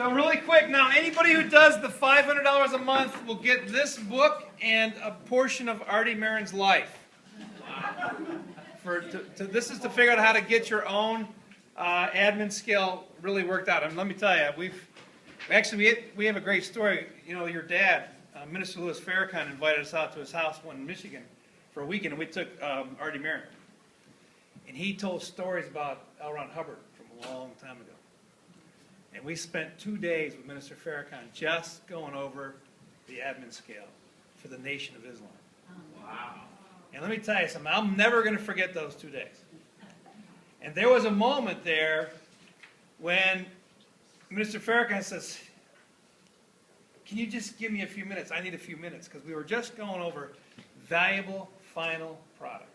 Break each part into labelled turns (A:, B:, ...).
A: So really quick, now anybody who does the $500 a month will get this book and a portion of Artie Marin's life. This is to figure out how to get your own admin skill really worked out. And let me tell you, we have a great story. You know, your dad, Minister Louis Farrakhan, invited us out to his house in Michigan for a weekend, and we took Artie Marin. And he told stories about L. Ron Hubbard from a long time ago. And we spent 2 days with Minister Farrakhan just going over the admin scale for the Nation of Islam. Wow. And let me tell you something, I'm never going to forget those 2 days. And there was a moment there when Minister Farrakhan says, can you just give me a few minutes? I need a few minutes, because we were just going over valuable final product.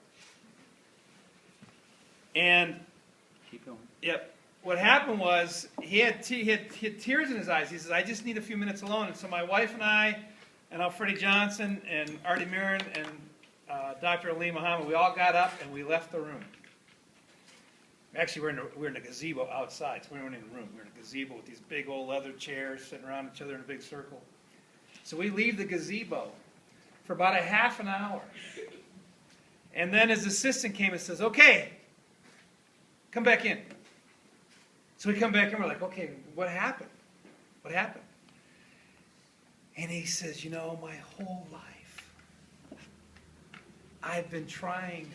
A: And
B: keep going.
A: Yep. What happened was he had tears in his eyes. He says, I just need a few minutes alone. And so my wife and I, and Drew Johnston, and Artie Marin, and Dr. Ali Muhammad, we all got up and we left the room. Actually, we're in a gazebo outside, so we weren't in a room. We were in a gazebo with these big old leather chairs sitting around each other in a big circle. So we leave the gazebo for about a half an hour. And then his assistant came and says, okay, come back in. So we come back and we're like, okay, what happened? What happened? And he says, you know, my whole life, I've been trying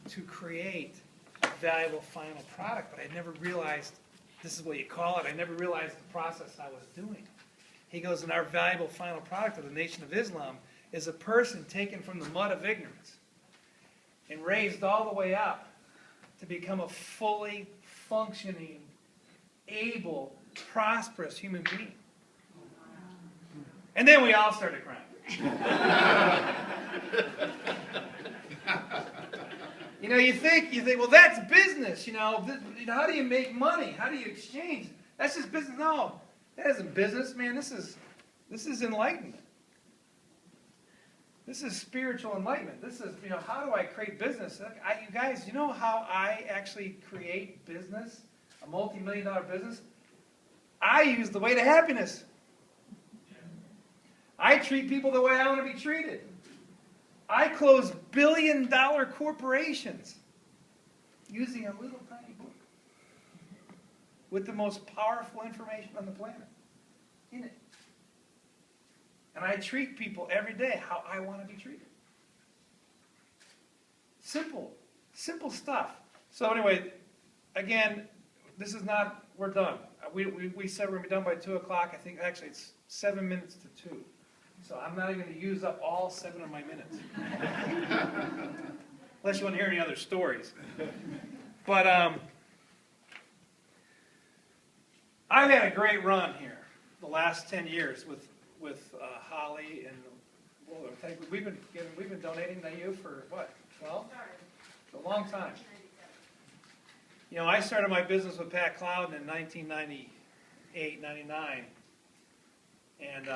A: to create a valuable final product, but I never realized, this is what you call it, I never realized the process I was doing. He goes, and our valuable final product of the Nation of Islam is a person taken from the mud of ignorance and raised all the way up to become a fully functioning, able, prosperous human being. And then we all started crying. You know, you think, well, that's business. You know, how do you make money? How do you exchange? That's just business. No, that isn't business, man. This is enlightenment. This is spiritual enlightenment. This is, you know, how do I create business? You guys, you know how I actually create business? A multi-million-dollar business? I use the way to happiness. I treat people the way I want to be treated. I close billion-dollar corporations using a little tiny book with the most powerful information on the planet in it. And I treat people every day how I want to be treated. Simple stuff. So anyway, again, this is not, we're done. We said we're going to be done by 2 o'clock. I think actually it's 7 minutes to 2. So I'm not even going to use up all 7 of my minutes. Unless you want to hear any other stories. But I've had a great run here the last 10 years with Holly, and well, we've been donating to you for what, 12? A long time. You know, I started my business with Pat Clouden in 1998, 99, and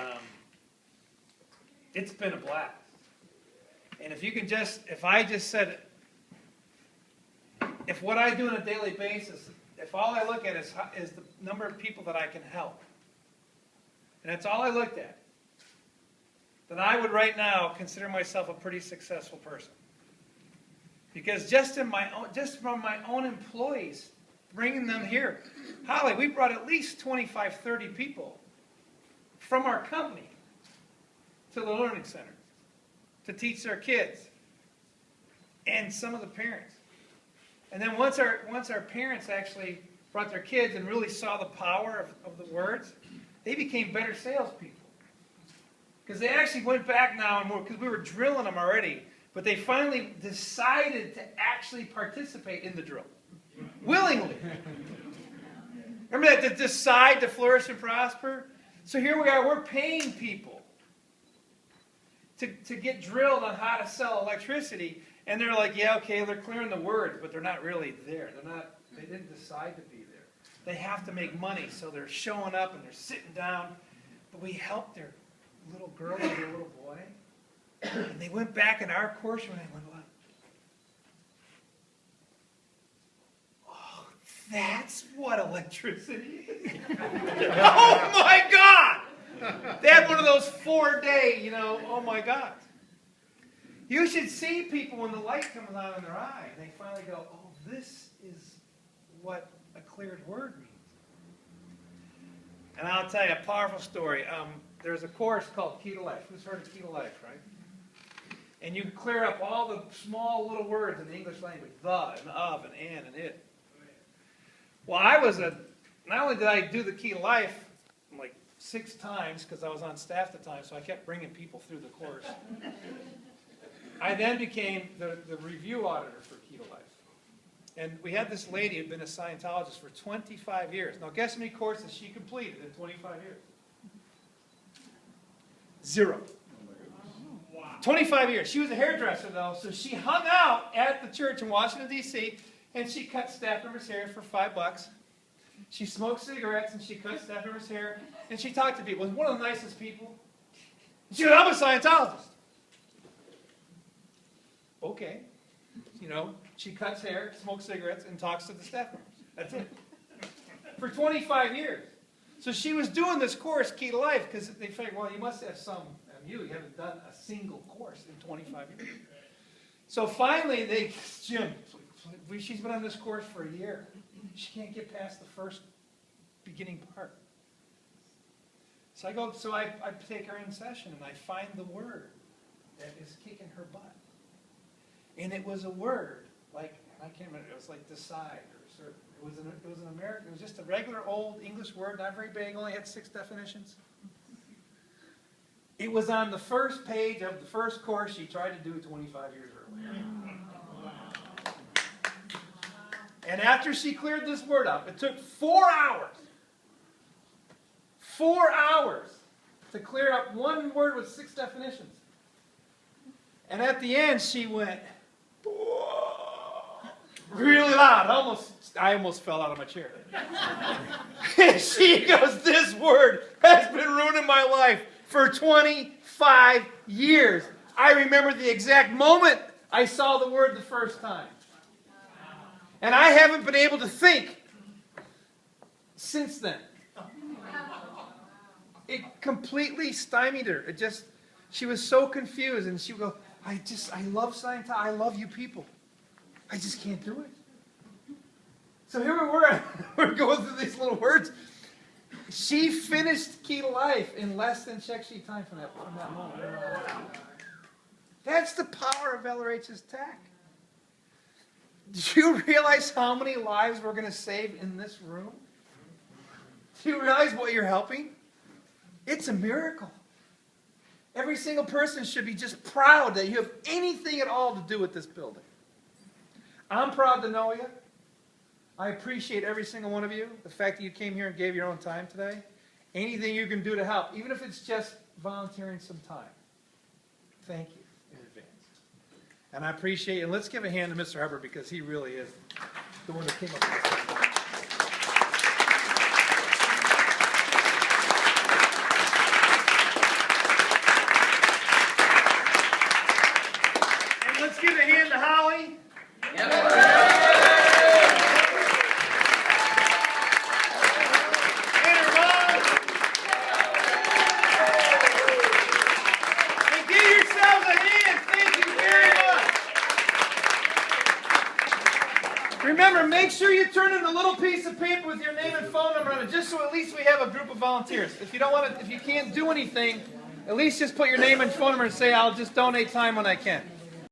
A: it's been a blast. And if I just said, if what I do on a daily basis, if all I look at is the number of people that I can help, and that's all I looked at, then I would right now consider myself a pretty successful person. Because just from my own employees, bringing them here, Holly, we brought at least 25, 30 people from our company to the Learning Center to teach their kids, and some of the parents. And then once our parents actually brought their kids and really saw the power of the words, they became better salespeople. Because they actually went back now, and because we were drilling them already, but they finally decided to actually participate in the drill. Willingly. Remember that, to decide to flourish and prosper? So here we are, we're paying people to get drilled on how to sell electricity, and they're like, yeah, okay, they're clearing the words, but they're not really there. They didn't decide to be there. They have to make money, so they're showing up and they're sitting down. But we helped their little girl and their little boy, and they went back in our course and they went, oh, that's what electricity is. Oh those 4-day, oh my God. You should see people when the light comes on in their eye and they finally go, oh, this is what a cleared word means. And I'll tell you a powerful story. There's a course called Key to Life. Who's heard of Key to Life, right? And you clear up all the small little words in the English language. The, and of, and it. Well, not only did I do the Key to Life like 6 times, because I was on staff at the time, so I kept bringing people through the course. I then became the review auditor for Key to Life. And we had this lady who had been a Scientologist for 25 years. Now, guess how many courses she completed in 25 years? 0. Wow. 25 years. She was a hairdresser, though, so she hung out at the church in Washington, D.C., and she cut staff members' hair for $5. She smoked cigarettes, and she cut staff members' hair, and she talked to people. She was one of the nicest people. She said, I'm a Scientologist. Okay. She cuts hair, smokes cigarettes, and talks to the staff members. That's it. For 25 years. So she was doing this course, Key to Life, because they figured, well, you must have some, you haven't done a single course in 25 years. So finally, Jim, she's been on this course for a year. She can't get past the first beginning part. So I take her in session, and I find the word that is kicking her butt. And it was a word, like, I can't remember, it was like decide or certain. It was an American, it was just a regular old English word, not very big, only had 6 definitions. It was on the first page of the first course she tried to do 25 years earlier. And after she cleared this word up, it took 4 hours. 4 hours to clear up one word with 6 definitions. And at the end, she went, whoa, really loud. I almost fell out of my chair. And she goes, this word has been ruining my life for 25 years. I remember the exact moment I saw the word the first time. And I haven't been able to think since then. It completely stymied her. She was so confused, and she would go, I love Scientology. I love you people. I just can't do it. So here we were. We're going through these little words. She finished Key to Life in less than check sheet time from that moment. That's the power of LRH's tech. Do you realize how many lives we're going to save in this room? Do you realize what you're helping? It's a miracle. Every single person should be just proud that you have anything at all to do with this building. I'm proud to know you. I appreciate every single one of you. The fact that you came here and gave your own time today. Anything you can do to help, even if it's just volunteering some time. Thank you in advance. And I appreciate it. And let's give a hand to Mr. Hubbard, because he really is the one that came up with this. Let's give a hand to Holly. Yep. And her mom. And give yourselves a hand. Thank you very much. Remember, make sure you turn in a little piece of paper with your name and phone number on it, just so at least we have a group of volunteers. If you can't do anything, at least just put your name and phone number and say, I'll just donate time when I can.